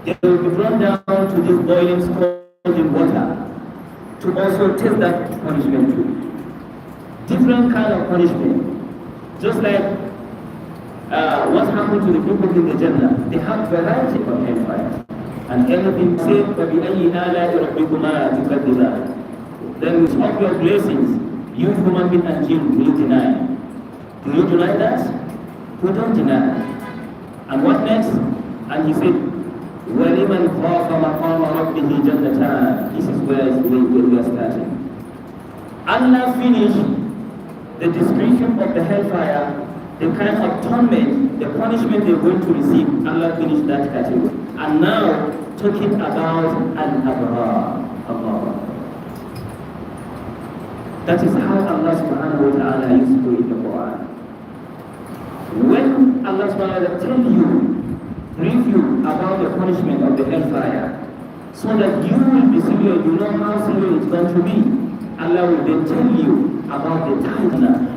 They will be thrown down to this boiling scalding water to also taste that punishment too. Different kind of punishment. Just like what happened to the people in the Jannah. They have variety of hellfire. And anything said, فَبِأَيِّ آلَاءِ رَبِّكُمَا تُكَذِّبَانِ. Then with all your blessings, you human being and jinn will deny. Do you deny that? We don't deny. And what next? And he said, وَلِمَنْ خَافَ مَقَامَ رَبِّهِ جَنَّتَانِ. This is where we are starting. Allah finished the description of the hellfire, the kind of torment, the punishment they're going to receive. Allah finished that category. And now, talking about al-abrar. Allah. That is how Allah subhanahu wa ta'ala used to do in the Quran. When Allah subhanahu wa ta'ala tells you, brief you about the punishment of the hellfire, so that you will be serious, you know how serious it's going to be. Allah will then tell you about the time.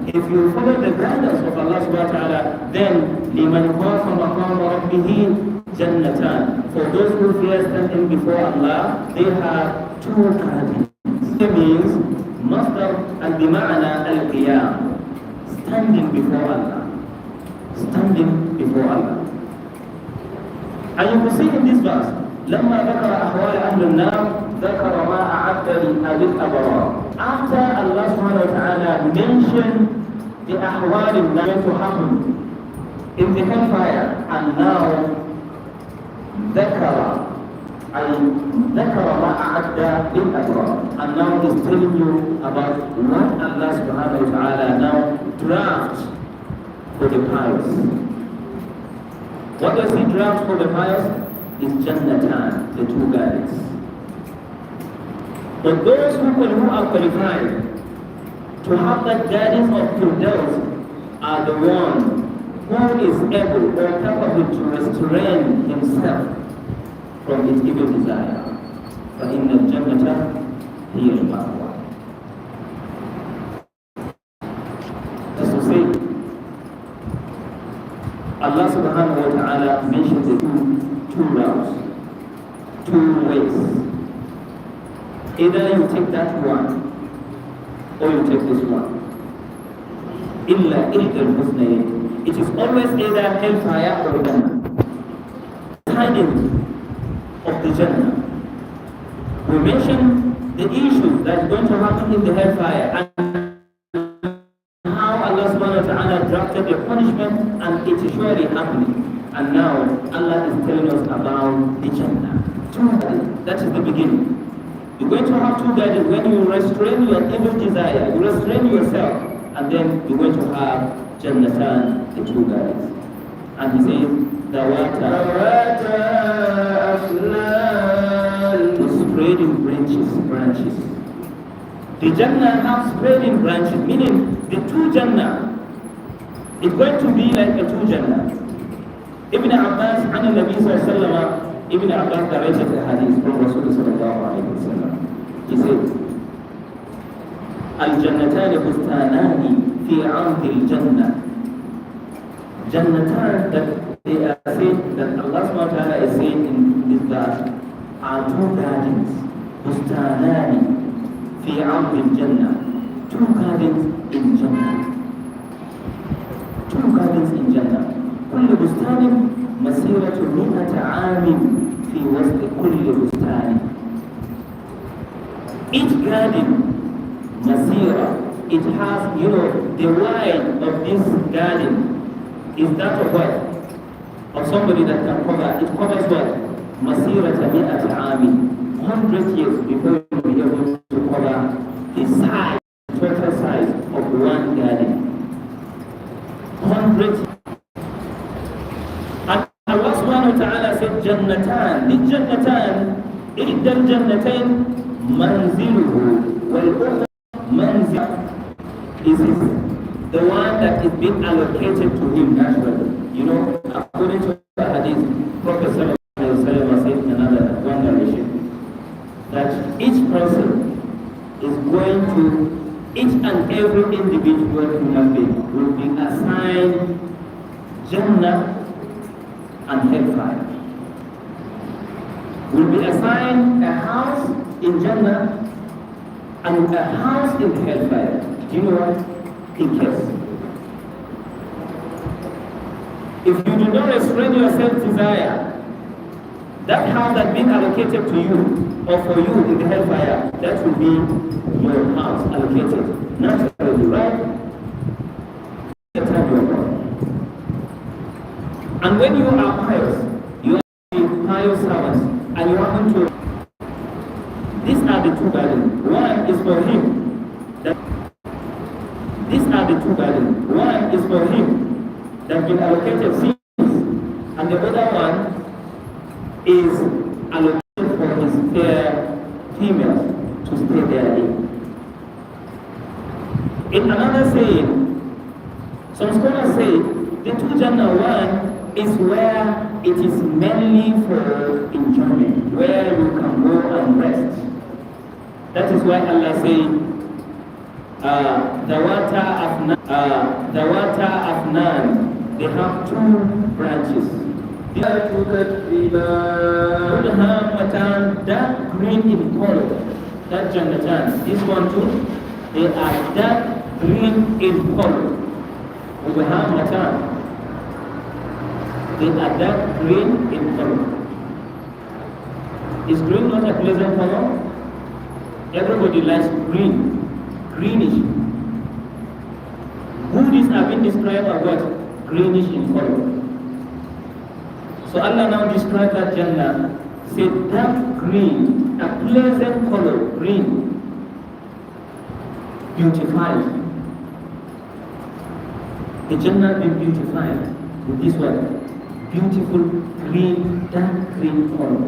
If you follow the guidance of Allah subhanahu wa ta'ala, then liman khafa maqama rabbih jannatan. For those who fear standing before Allah, they have two gardens. It means masdar and bima'ana al-qiyam, standing before Allah. Standing before Allah. And you can see in this verse, لما ذكر أحوال أهل النار ذكر ما أعد لأهل الأبرار. After Allah subhanahu wa ta'ala mentioned the ahwal going to happen in the hellfire, and now ذكر ما أعد للأبرار, and now he's telling you about what Allah subhanahu wa ta'ala now drafts for the pious. What does he draft for the pious? Is Jannatan, the two gardens. But those who are qualified to have that guidance of Firdaus are the one who is able or capable to restrain himself from his evil desire. فَإِنَّ الْجَنَّةَ هِيَ الْمَأْوَى. Just to say, Allah subhanahu wa ta'ala mentions the two routes, two ways. Either you take that one, or you take this one. Illa ihdal husnayn. It is always either hellfire or Jannah. Tidings of the Jannah. We mention the issues that are going to happen in the hellfire and how Allah subhanahu wa ta'ala drafted the punishment, and it is surely happening. And now Allah is telling us about the Jannah. Two guidance. That is the beginning. You're going to have two guidance when you restrain your evil desire, you restrain yourself, and then you're going to have Jannatan, the two guidance. And he says, Dawata Aflan, the spreading branches. The Jannah have spreading branches, meaning the two Jannah. It's going to be like a two Jannah. Ibn Abbas, and Nabi sallallahu alaihi wasallam, Ibn Abbas narrated the hadith from Rasulullah sallallahu alaihi wasallam. He said, Al-Jannatani bustanani fi 'ardi al-Jannah. Jannatan, that they are saying, that Allah subhanahu wa ta'ala is saying in this verse, are two gardens. Bustanani fi 'ardi al-Jannah. Two gardens in Jannah. Two gardens in Jannah. كل بستان مسيرة 100 عام في وسط كل بستان. Each garden, masira, it has, the wide of this garden is that of what? Of somebody that can cover. It covers what? Masira 100 عام, 100 years before you will be able to cover the size, total size of one garden. 100. Allah subhanahu wa ta'ala said Jannatan. The Jannatan, Ihdal Jannatain manziluhu wal ukhra manzil. This is the one that is being allocated to him naturally. According to the hadith, Prophet sallallahu alaihi wasallam said in another one narration that each person is going to, each and every individual human being will be assigned Jannah and hellfire. will be assigned a house in Jannah and a house in hellfire. Do you know what? In case. If you do not restrain your self-desire, that house that's been allocated to you or for you in the hellfire, that will be your house allocated naturally, right? And when you are pious, you are pious servants, and you happen to. These are the two gardens. One is for him. These are the two gardens. One is for him that's been allocated seeds, and the other one is allocated for his fair females to stay there in. In another saying, some scholars say the two Jannah, one is where it is mainly for enjoyment, where you can go and rest. That is why Allah says, the water afnan, they have two branches. Dark green in color, that Jannatan. This one too, they are dark green in color. They are dark green in color. Is green not a pleasant color? Everybody likes green, greenish. Buddhists have been described as what? Greenish in color. So Allah now describes that Jannah, say dark green, a pleasant color, green, beautified. The Jannah being beautified with this one, beautiful green, dark green color.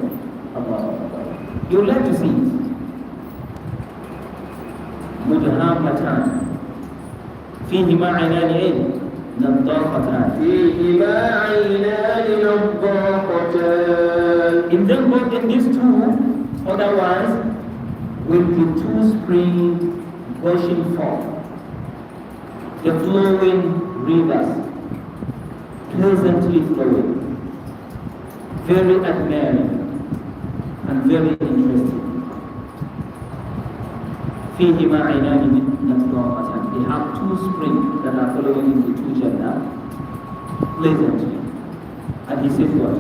You would like to see it. مدهامتان فيهما عينان نضاختان فيهما عينان نضاختان. In them both, in these two other ones will be two springs gushing forth, the flowing rivers, pleasantly flowing, very admiring and very interesting. فيهما عينان نضاختان. They have two springs that are following in the two Jannah pleasantly. And he says what?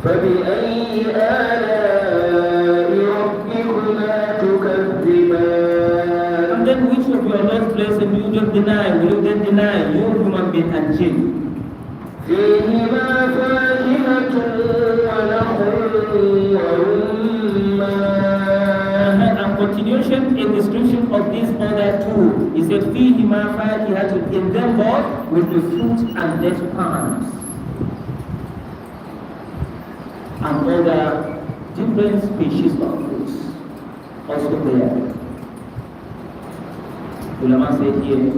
فبأي آلاء ربكما تكذبان. And then which of your Lord's blessing will you deny? Will you then deny, you human being and jinn? فيهما فاكهة ونخل ورمان. And continuation in description of these other two, he said, فيهما فاكهة. In them both will be fruit and date palms and other different species of fruits also there. Ulama said here,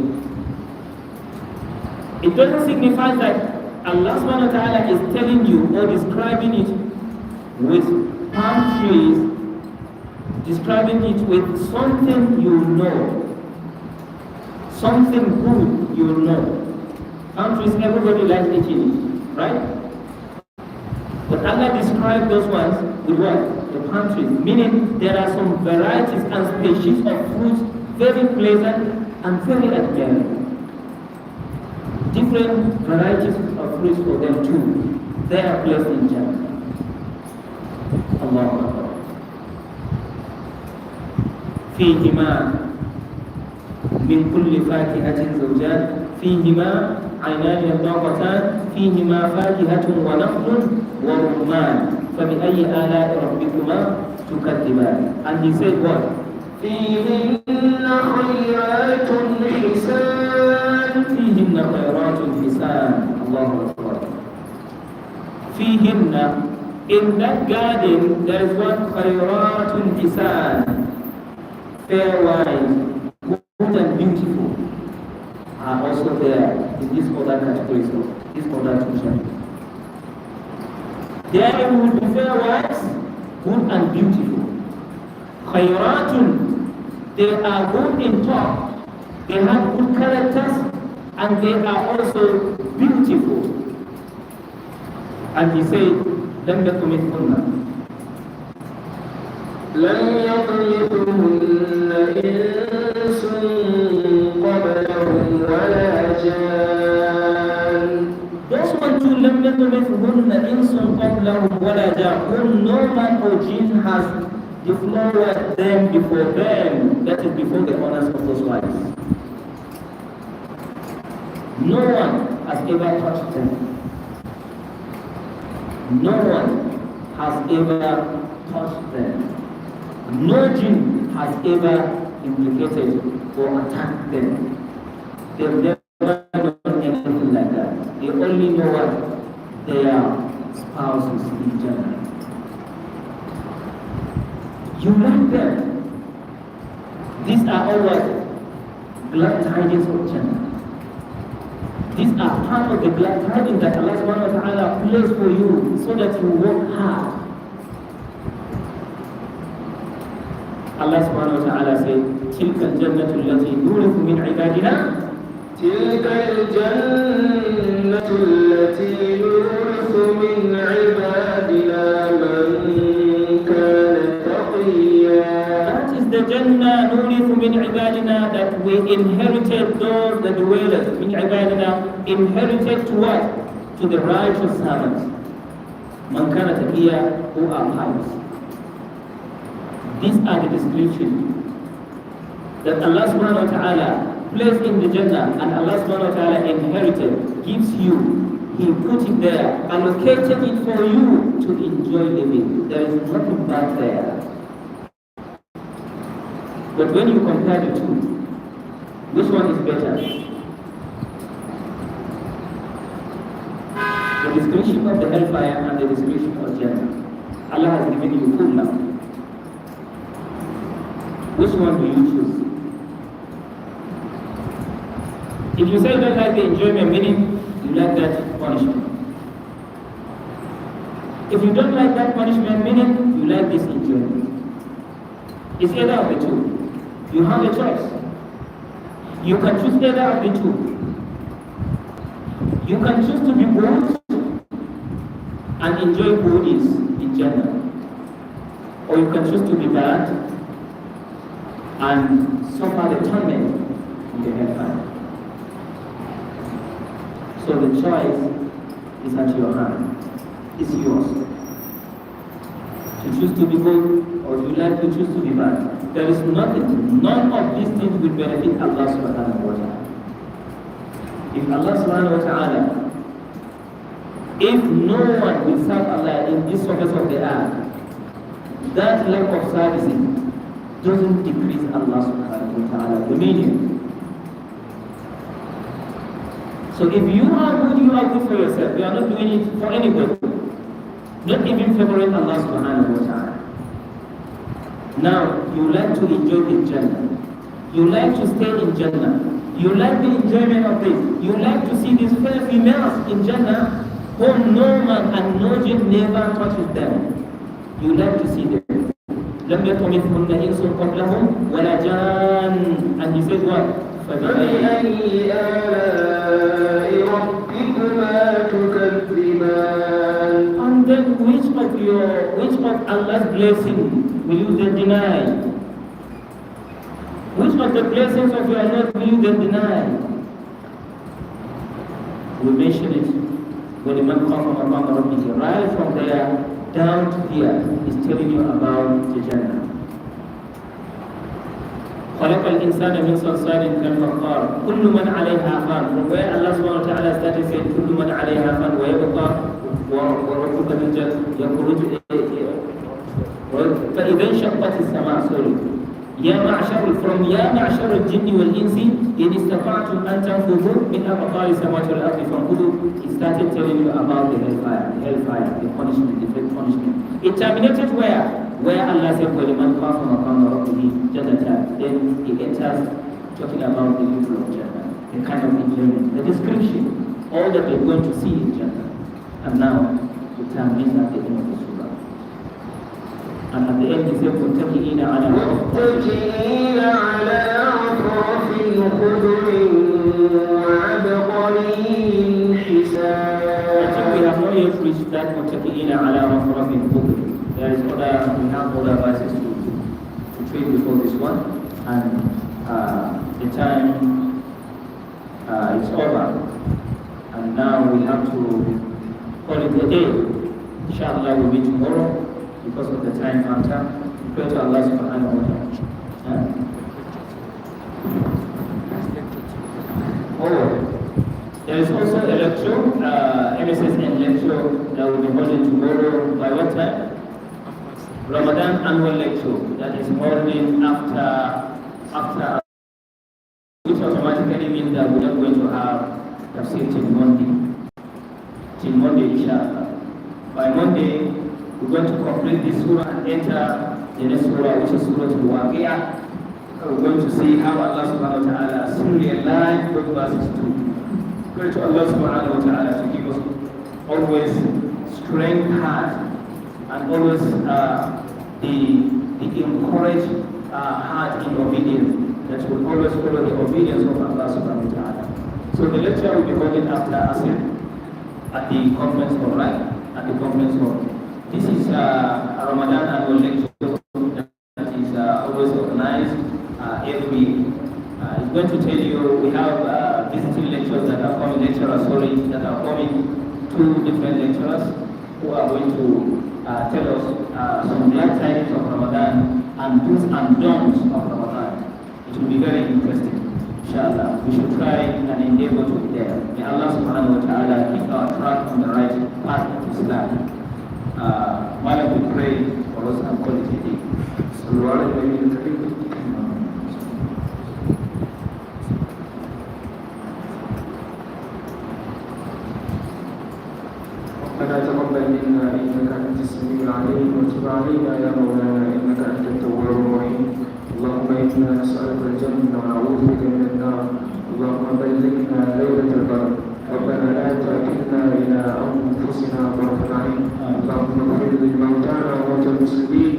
it doesn't signify that Allah subhanahu wa ta'ala is telling you or describing it with palm trees, describing it with something you know, something good you know. Palm trees, everybody likes eating it, right? But Allah described those ones with what? The palm trees, meaning there are some varieties and species of fruits, very pleasant and very admirable. Different varieties of fruits for them too. They are placed in Jannah. Allahu Akbar. فيهما من كل فاكهة زوجان فيهما عينان نضاختان فيهما فاكهة ونخل ورمان فبأي آلاء ربكما تكذبان. And he said what? فيهن خيرات حسان. فيهن خيرات حسان. الله أكبر. فيهن, in that garden there is what? خيرات حسان. Fair wine, good and beautiful are also there in this other category, so this other section. There will be fair wines, good and beautiful. Khayratun, they are good in talk, they have good characters, and they are also beautiful. And he said, لم يكن مثلهن. لم يطمثهن إنس قبلهم ولا جان. Those ones who لم يطمثهن إنس قبلهم ولا جان, whom no man or jinn has deflowered them before them, that is before the owners of those wives. No one has ever touched them. No one has ever touched them. No jinn has ever implicated or attacked them. They've never done anything like that. They only know what their spouses in general. You like them. These are all what? Glad tidings of Jannah. These are part of the glad tidings that Allah subhanahu wa ta'ala placed for you so that you work hard. Allah subhanahu wa ta'ala said, تِلْكَ الْجَنَّةُ الَّتِي نُورِثُ مِنْ عِبَادِنَا تلك الجنة التي نورث من عبادنا من كان تقيا. That is the Jannah نورث من عبادنا, that we inherited those, the dwellers من عبادنا, inherited to what? To the righteous servants. من كان تقيا, who are pious. These are the descriptions that Allah subhanahu wa ta'ala placed in the Jannah and Allah subhanahu wa ta'ala inherited, gives you. He put it there, allocated it for you to enjoy living. There is nothing bad there. But when you compare the two, which one is better? The description of the hellfire and the description of Jannah. Allah has given you full now. Which one do you choose? If you say you don't like the enjoyment, meaning you like that punishment. If you don't like that punishment, meaning you like this enjoyment. It's either of the two. You have a choice. You can choose either of the two. You can choose to be good and enjoy goodies in general. Or you can choose to be bad and suffer the torment in the hellfire. So the choice is at your hand. It's yours. To choose to be good or you like to choose to be bad. There is nothing, none of these things will benefit Allah subhanahu wa ta'ala. If Allah subhanahu wa ta'ala, if no one will serve Allah in this surface of the earth, that lack of servicing doesn't decrease Allah subhanahu wa ta'ala dominion. So if you are good for yourself. You are not doing it for anybody. Not even favoring Allah subhanahu wa ta'ala. Now, you like to enjoy the Jannah. You like to stay in Jannah. You like the enjoyment of this. You like to see these fair females in Jannah whom no man and no jinn never touches them. You like to see them. لم يطمثهن إنس قبلهم ولا جان. And he said what? فبأي آلاء ربكما تكذبان. And then which of Allah's blessing will you then deny? Which of the blessings of your Lord will you then deny? We mention it when the man comes from Ramadan Tafseer. Right from there down to here is telling you about the Jannah. خلق الإنسان من صلصال كالفخار كل من عليها فان. From where Allah subhanahu wa ta'ala started saying كل من عليها فان ويبقى وربك يخرج فإذا انشقت السماء يا معشر الجن والإنس إن استطعتم أن تنفذوا من أقطار السماوات والأرض فانفذوا. It started telling you about the hellfire, the punishment, the great punishment. It terminated where Allah said وَلِمَنْ خَافَ مَقَامَ رَبِّهِ جَنَّتَانِ. Then he enters talking about the people of Jannah, the kind of enjoyment, the description, all that they're going to see in Jannah. And now the time is at the end of the surah. And at the end he said متكئين على عفرف خضر وعبقري حسان. I think we have not yet reached that متكئين على عفرف خضر. There is we have other verses to trade before this one, and the time is over, and now we have to call it a day. Inshallah, we'll meet tomorrow because of the time factor. We pray to Allah subhanahu wa ta'ala. There is also a lecture, MSSN lecture that will be holding tomorrow by what time? Ramadan annual lecture, that is holding after, which automatically means that we are going to have tafsir till Monday, inshallah. By Monday, we're going to complete this surah and enter the next surah, which is Surah Al-Waqi'ah. We're going to see how Allah subhanahu wa ta'ala simply aligned those verses to. Pray to Allah subhanahu wa ta'ala to give us always strength heart and always the encouraged heart in obedience that will always follow the obedience of Allah subhanahu wa ta'ala. So the lecture will be holding after Asr at the conference hall, right? At the conference hall. This is a Ramadan annual lecture that is always organized every year. It's going to tell you we have visiting lecturers that are coming, that are coming, 2 different lecturers who are going to tell us some glad tidings of Ramadan and do's and don'ts of Ramadan. It will be very interesting. Inshallah, we should try and endeavor to be there. May Allah subhanahu wa ta'ala keep our track on the right path of Islam. While we pray for us and quality. ربنا تقبل منا انك انت السميع العليم وتب علينا يا مولانا انك انت التواب الرحيم. اللهم انا نسالك الجنه ونعوذ بك من النار. اللهم بلغنا ليله القدر. ربنا لا تكلنا الى انفسنا طرفه عين. اللهم اغفر لموتانا وموتى المسلمين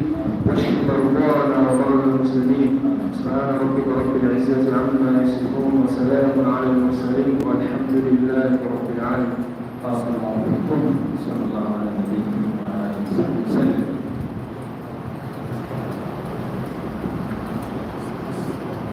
واشف مرضانا ومرضى المسلمين. سبحان ربك رب العزه عما يصفون وسلام على المرسلين والحمد لله رب العالمين.